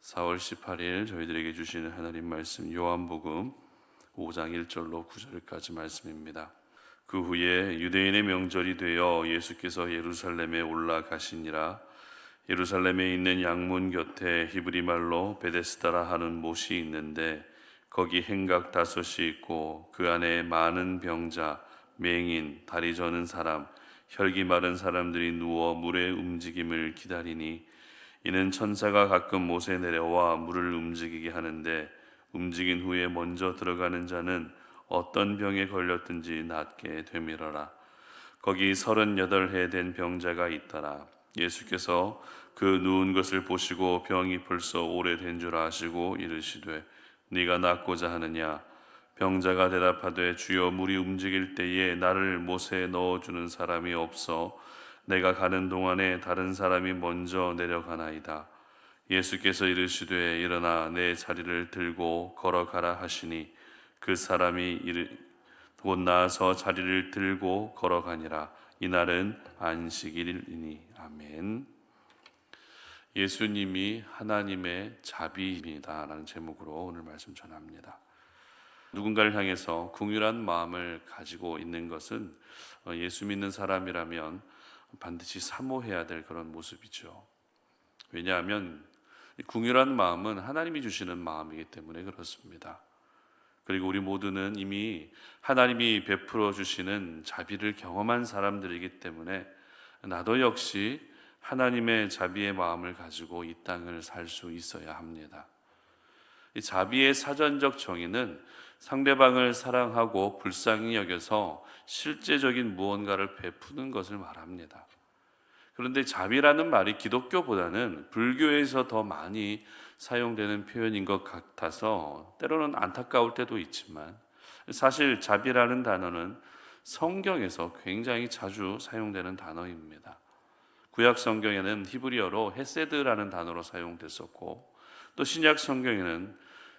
4월 18일 저희들에게 주시는 하나님 말씀 요한복음 5장 1절로 9절까지 말씀입니다. 그 후에 유대인의 명절이 되어 예수께서 예루살렘에 올라가시니라. 예루살렘에 있는 양문 곁에 히브리 말로 베데스다라 하는 못이 있는데 거기 행각 5이 있고 그 안에 많은 병자, 맹인, 다리 저는 사람, 혈기 마른 사람들이 누워 물의 움직임을 기다리니 이는 천사가 가끔 못에 내려와 물을 움직이게 하는데 움직인 후에 먼저 들어가는 자는 어떤 병에 걸렸든지 낫게 되밀어라. 거기 38해 된 병자가 있더라. 예수께서 그 누운 것을 보시고 병이 벌써 오래된 줄 아시고 이르시되 네가 낫고자 하느냐? 병자가 대답하되 주여 물이 움직일 때에 나를 못에 넣어주는 사람이 없어 내가 가는 동안에 다른 사람이 먼저 내려가나이다. 예수께서 이르시되 일어나 내 자리를 들고 걸어가라 하시니 그 사람이 곧 나아서 자리를 들고 걸어가니라. 이날은 안식일이니. 아멘. 예수님이 하나님의 자비입니다 라는 제목으로 오늘 말씀 전합니다. 누군가를 향해서 긍휼한 마음을 가지고 있는 것은 예수 믿는 사람이라면 반드시 사모해야 될 그런 모습이죠. 왜냐하면 긍휼한 마음은 하나님이 주시는 마음이기 때문에 그렇습니다. 그리고 우리 모두는 이미 하나님이 베풀어 주시는 자비를 경험한 사람들이기 때문에 나도 역시 하나님의 자비의 마음을 가지고 이 땅을 살 수 있어야 합니다. 이 자비의 사전적 정의는 상대방을 사랑하고 불쌍히 여겨서 실제적인 무언가를 베푸는 것을 말합니다. 그런데 자비라는 말이 기독교보다는 불교에서 더 많이 사용되는 표현인 것 같아서 때로는 안타까울 때도 있지만, 사실 자비라는 단어는 성경에서 굉장히 자주 사용되는 단어입니다. 구약 성경에는 히브리어로 헤세드라는 단어로 사용됐었고, 또 신약 성경에는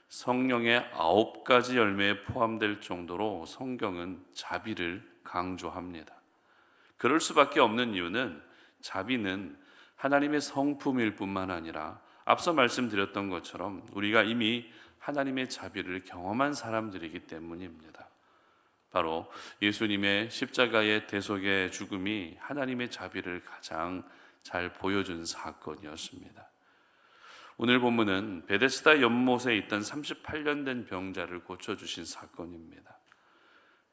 성령의 9가지 열매에 포함될 정도로 성경은 자비를 강조합니다. 그럴 수밖에 없는 이유는 자비는 하나님의 성품일 뿐만 아니라 앞서 말씀드렸던 것처럼 우리가 이미 하나님의 자비를 경험한 사람들이기 때문입니다. 바로 예수님의 십자가의 대속의 죽음이 하나님의 자비를 가장 잘 보여준 사건이었습니다. 오늘 본문은 베데스다 연못에 있던 38년 된 병자를 고쳐주신 사건입니다.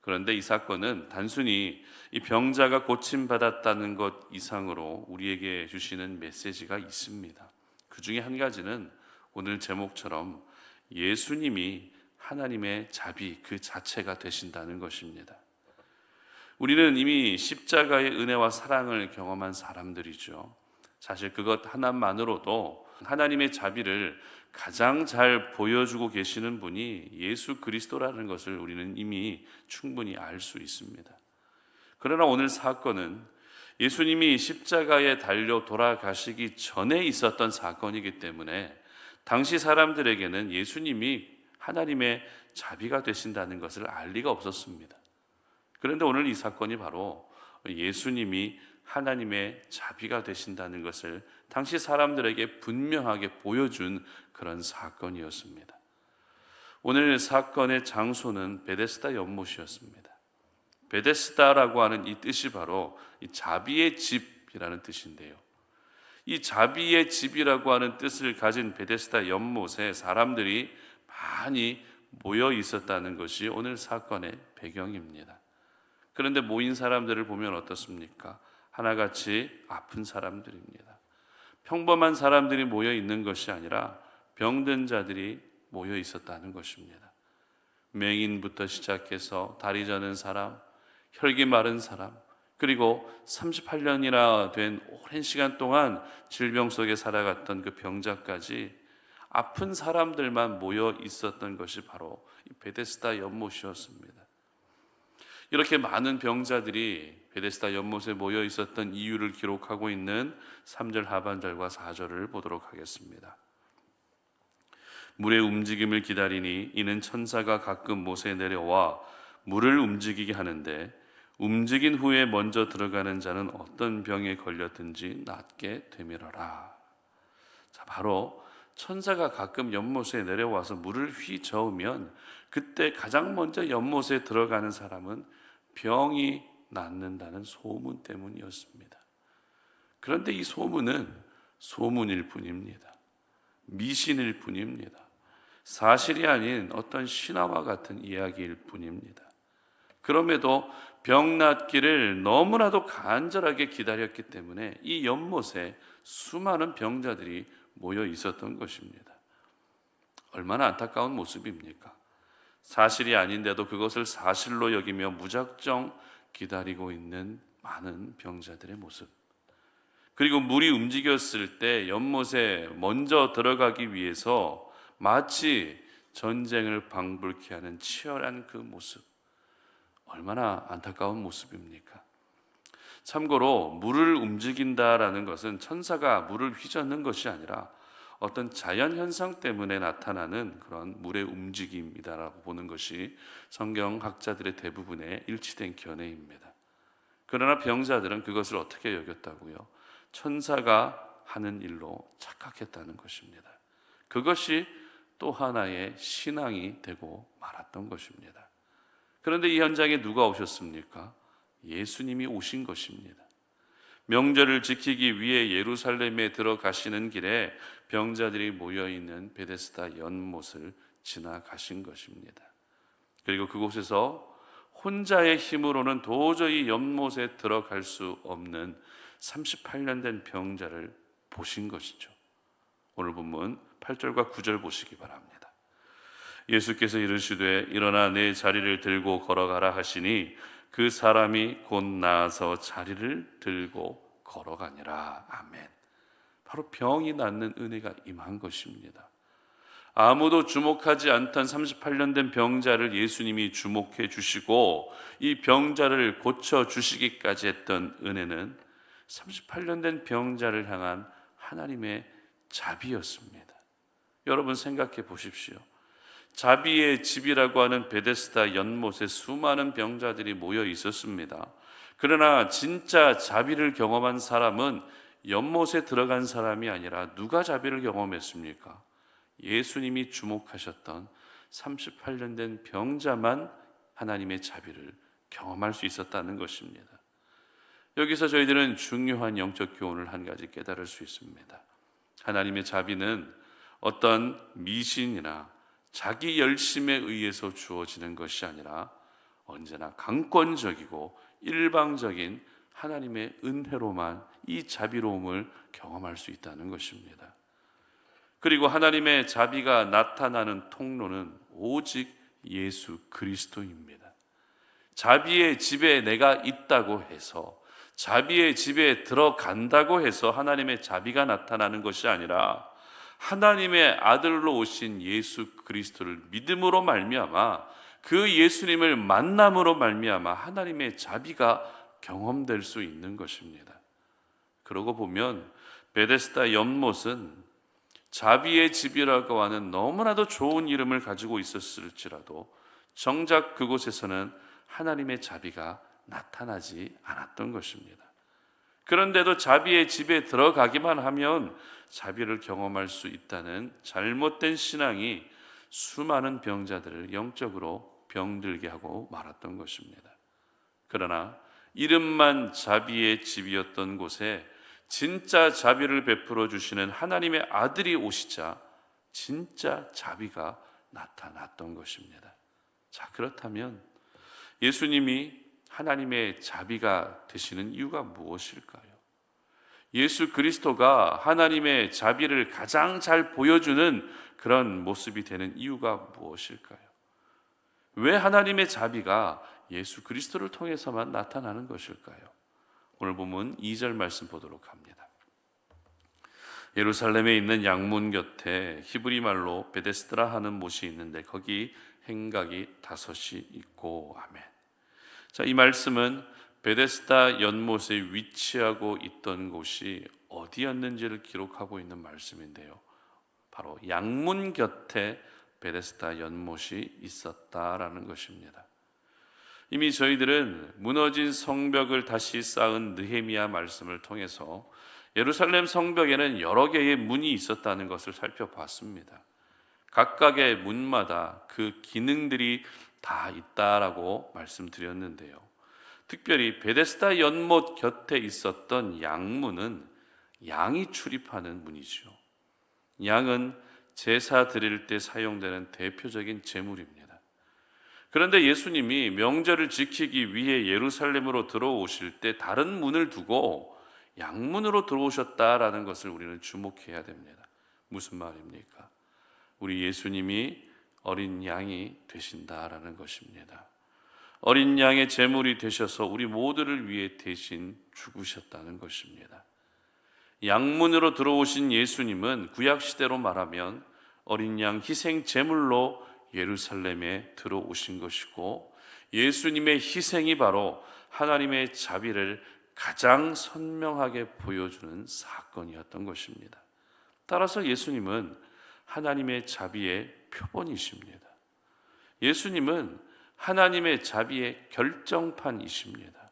그런데 이 사건은 단순히 이 병자가 고침받았다는 것 이상으로 우리에게 주시는 메시지가 있습니다. 그 중에 한 가지는 오늘 제목처럼 예수님이 하나님의 자비 그 자체가 되신다는 것입니다. 우리는 이미 십자가의 은혜와 사랑을 경험한 사람들이죠. 사실 그것 하나만으로도 하나님의 자비를 가장 잘 보여주고 계시는 분이 예수 그리스도라는 것을 우리는 이미 충분히 알 수 있습니다. 그러나 오늘 사건은 예수님이 십자가에 달려 돌아가시기 전에 있었던 사건이기 때문에 당시 사람들에게는 예수님이 하나님의 자비가 되신다는 것을 알 리가 없었습니다. 그런데 오늘 이 사건이 바로 예수님이 하나님의 자비가 되신다는 것을 당시 사람들에게 분명하게 보여준 그런 사건이었습니다. 오늘 사건의 장소는 베데스다 연못이었습니다. 베데스다라고 하는 이 뜻이 바로 이 자비의 집이라는 뜻인데요. 이 자비의 집이라고 하는 뜻을 가진 베데스다 연못에 사람들이 많이 모여 있었다는 것이 오늘 사건의 배경입니다. 그런데 모인 사람들을 보면 어떻습니까? 하나같이 아픈 사람들입니다. 평범한 사람들이 모여 있는 것이 아니라 병든 자들이 모여 있었다는 것입니다. 맹인부터 시작해서 다리 저는 사람, 혈기 마른 사람, 그리고 38년이나 된 오랜 시간 동안 질병 속에 살아갔던 그 병자까지 아픈 사람들만 모여 있었던 것이 바로 이 베데스다 연못이었습니다. 이렇게 많은 병자들이 베데스다 연못에 모여 있었던 이유를 기록하고 있는 3절 하반절과 4절을 보도록 하겠습니다. 물의 움직임을 기다리니 이는 천사가 가끔 못에 내려와 물을 움직이게 하는데 움직인 후에 먼저 들어가는 자는 어떤 병에 걸렸든지 낫게 되밀어라. 자, 바로 천사가 가끔 연못에 내려와서 물을 휘저으면 그때 가장 먼저 연못에 들어가는 사람은 병이 낫는다는 소문 때문이었습니다. 그런데 이 소문은 소문일 뿐입니다. 미신일 뿐입니다. 사실이 아닌 어떤 신화와 같은 이야기일 뿐입니다. 그럼에도 병 낫기를 너무나도 간절하게 기다렸기 때문에 이 연못에 수많은 병자들이 모여 있었던 것입니다. 얼마나 안타까운 모습입니까? 사실이 아닌데도 그것을 사실로 여기며 무작정 기다리고 있는 많은 병자들의 모습. 그리고 물이 움직였을 때 연못에 먼저 들어가기 위해서 마치 전쟁을 방불케 하는 치열한 그 모습. 얼마나 안타까운 모습입니까? 참고로 물을 움직인다라는 것은 천사가 물을 휘젓는 것이 아니라 어떤 자연 현상 때문에 나타나는 그런 물의 움직임이다라고 보는 것이 성경학자들의 대부분의 일치된 견해입니다. 그러나 병자들은 그것을 어떻게 여겼다고요? 천사가 하는 일로 착각했다는 것입니다. 그것이 또 하나의 신앙이 되고 말았던 것입니다. 그런데 이 현장에 누가 오셨습니까? 예수님이 오신 것입니다. 명절을 지키기 위해 예루살렘에 들어가시는 길에 병자들이 모여있는 베데스다 연못을 지나가신 것입니다. 그리고 그곳에서 혼자의 힘으로는 도저히 연못에 들어갈 수 없는 38년 된 병자를 보신 것이죠. 오늘 본문 8절과 9절 보시기 바랍니다. 예수께서 이르시되 일어나 내 자리를 들고 걸어가라 하시니 그 사람이 곧 나아서 자리를 들고 걸어가니라. 아멘. 바로 병이 낫는 은혜가 임한 것입니다. 아무도 주목하지 않던 38년 된 병자를 예수님이 주목해 주시고 이 병자를 고쳐 주시기까지 했던 은혜는 38년 된 병자를 향한 하나님의 자비였습니다. 여러분 생각해 보십시오. 자비의 집이라고 하는 베데스다 연못에 수많은 병자들이 모여 있었습니다. 그러나 진짜 자비를 경험한 사람은 연못에 들어간 사람이 아니라 누가 자비를 경험했습니까? 예수님이 주목하셨던 38년 된 병자만 하나님의 자비를 경험할 수 있었다는 것입니다. 여기서 저희들은 중요한 영적 교훈을 한 가지 깨달을 수 있습니다. 하나님의 자비는 어떤 미신이나 자기 열심에 의해서 주어지는 것이 아니라 언제나 강권적이고 일방적인 하나님의 은혜로만 이 자비로움을 경험할 수 있다는 것입니다. 그리고 하나님의 자비가 나타나는 통로는 오직 예수 그리스도입니다. 자비의 집에 내가 있다고 해서, 자비의 집에 들어간다고 해서 하나님의 자비가 나타나는 것이 아니라 하나님의 아들로 오신 예수 그리스도를 믿음으로 말미암아 그 예수님을 만남으로 말미암아 하나님의 자비가 경험될 수 있는 것입니다. 그러고 보면 베데스다 연못은 자비의 집이라고 하는 너무나도 좋은 이름을 가지고 있었을지라도 정작 그곳에서는 하나님의 자비가 나타나지 않았던 것입니다. 그런데도 자비의 집에 들어가기만 하면 자비를 경험할 수 있다는 잘못된 신앙이 수많은 병자들을 영적으로 병들게 하고 말았던 것입니다. 그러나 이름만 자비의 집이었던 곳에 진짜 자비를 베풀어 주시는 하나님의 아들이 오시자 진짜 자비가 나타났던 것입니다. 자, 그렇다면 예수님이 하나님의 자비가 되시는 이유가 무엇일까요? 예수 그리스도가 하나님의 자비를 가장 잘 보여주는 그런 모습이 되는 이유가 무엇일까요? 왜 하나님의 자비가 예수 그리스도를 통해서만 나타나는 것일까요? 오늘 본문 2절 말씀 보도록 합니다. 예루살렘에 있는 양문 곁에 히브리 말로 베데스드라 하는 못이 있는데 거기 행각이 5이 있고. 아멘. 자, 이 말씀은 베데스다 연못에 위치하고 있던 곳이 어디였는지를 기록하고 있는 말씀인데요. 바로 양문 곁에 베데스다 연못이 있었다라는 것입니다. 이미 저희들은 무너진 성벽을 다시 쌓은 느헤미야 말씀을 통해서 예루살렘 성벽에는 여러 개의 문이 있었다는 것을 살펴봤습니다. 각각의 문마다 그 기능들이 다 있다라고 말씀드렸는데요. 특별히 베데스다 연못 곁에 있었던 양문은 양이 출입하는 문이죠. 양은 제사 드릴 때 사용되는 대표적인 제물입니다. 그런데 예수님이 명절을 지키기 위해 예루살렘으로 들어오실 때 다른 문을 두고 양문으로 들어오셨다라는 것을 우리는 주목해야 됩니다. 무슨 말입니까? 우리 예수님이 어린 양이 되신다라는 것입니다. 어린 양의 제물이 되셔서 우리 모두를 위해 대신 죽으셨다는 것입니다. 양문으로 들어오신 예수님은 구약 시대로 말하면 어린 양 희생 제물로 예루살렘에 들어오신 것이고, 예수님의 희생이 바로 하나님의 자비를 가장 선명하게 보여주는 사건이었던 것입니다. 따라서 예수님은 하나님의 자비의 표본이십니다. 예수님은 하나님의 자비의 결정판이십니다.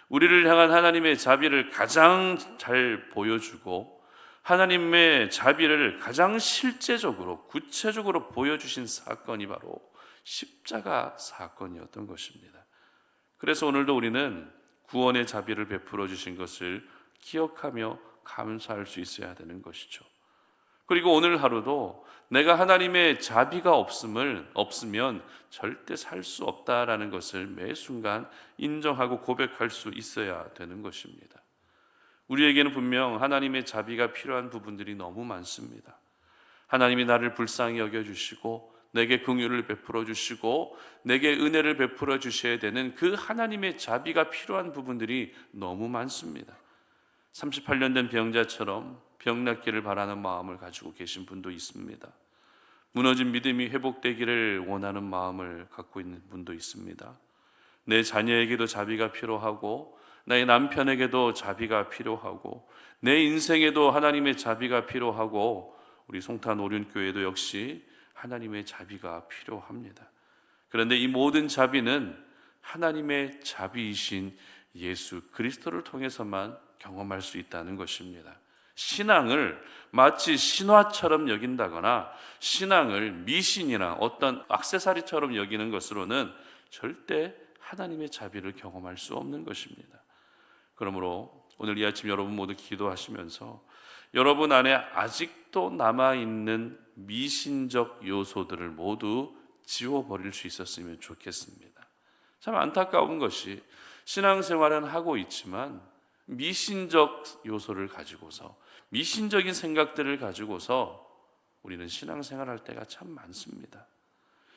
우리를 향한 하나님의 자비를 가장 잘 보여주고 하나님의 자비를 가장 실제적으로 구체적으로 보여주신 사건이 바로 십자가 사건이었던 것입니다. 그래서 오늘도 우리는 구원의 자비를 베풀어 주신 것을 기억하며 감사할 수 있어야 되는 것이죠. 그리고 오늘 하루도 내가 하나님의 자비가 없으면 절대 살 수 없다라는 것을 매 순간 인정하고 고백할 수 있어야 되는 것입니다. 우리에게는 분명 하나님의 자비가 필요한 부분들이 너무 많습니다. 하나님이 나를 불쌍히 여겨주시고 내게 긍휼을 베풀어 주시고 내게 은혜를 베풀어 주셔야 되는 그 하나님의 자비가 필요한 부분들이 너무 많습니다. 38년 된 병자처럼 병 낫기를 바라는 마음을 가지고 계신 분도 있습니다. 무너진 믿음이 회복되기를 원하는 마음을 갖고 있는 분도 있습니다. 내 자녀에게도 자비가 필요하고 나의 남편에게도 자비가 필요하고 내 인생에도 하나님의 자비가 필요하고 우리 송탄 오륜교회도 역시 하나님의 자비가 필요합니다. 그런데 이 모든 자비는 하나님의 자비이신 예수 그리스도를 통해서만 경험할 수 있다는 것입니다. 신앙을 마치 신화처럼 여긴다거나 신앙을 미신이나 어떤 액세서리처럼 여기는 것으로는 절대 하나님의 자비를 경험할 수 없는 것입니다. 그러므로 오늘 이 아침 여러분 모두 기도하시면서 여러분 안에 아직도 남아있는 미신적 요소들을 모두 지워버릴 수 있었으면 좋겠습니다. 참 안타까운 것이 신앙생활은 하고 있지만 미신적 요소를 가지고서 미신적인 생각들을 가지고서 우리는 신앙생활할 때가 참 많습니다.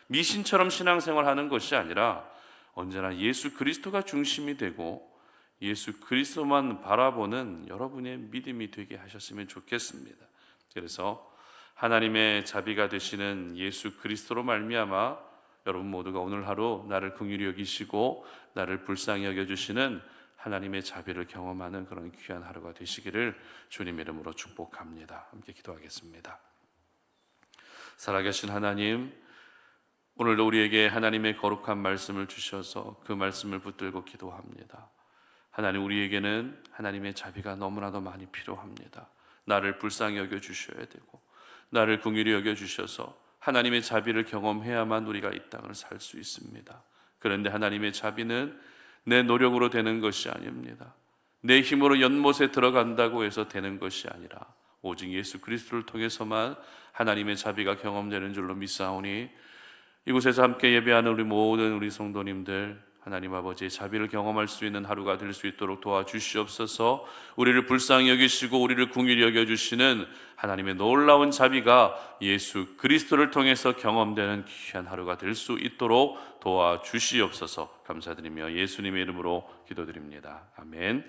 미신처럼 신앙생활하는 것이 아니라 언제나 예수 그리스도가 중심이 되고 예수 그리스도만 바라보는 여러분의 믿음이 되게 하셨으면 좋겠습니다. 그래서 하나님의 자비가 되시는 예수 그리스도로 말미암아 여러분 모두가 오늘 하루 나를 긍휼히 여기시고 나를 불쌍히 여겨주시는 하나님의 자비를 경험하는 그런 귀한 하루가 되시기를 주님 이름으로 축복합니다. 함께 기도하겠습니다. 살아계신 하나님, 오늘도 우리에게 하나님의 거룩한 말씀을 주셔서 그 말씀을 붙들고 기도합니다. 하나님, 우리에게는 하나님의 자비가 너무나도 많이 필요합니다. 나를 불쌍히 여겨주셔야 되고 나를 긍휼히 여겨주셔서 하나님의 자비를 경험해야만 우리가 이 땅을 살 수 있습니다. 그런데 하나님의 자비는 내 노력으로 되는 것이 아닙니다. 내 힘으로 연못에 들어간다고 해서 되는 것이 아니라 오직 예수 그리스도를 통해서만 하나님의 자비가 경험되는 줄로 믿사오니 이곳에서 함께 예배하는 우리 모든 우리 성도님들 하나님 아버지의 자비를 경험할 수 있는 하루가 될 수 있도록 도와주시옵소서. 우리를 불쌍히 여기시고 우리를 긍휼히 여겨주시는 하나님의 놀라운 자비가 예수 그리스도를 통해서 경험되는 귀한 하루가 될 수 있도록 도와주시옵소서. 감사드리며 예수님의 이름으로 기도드립니다. 아멘.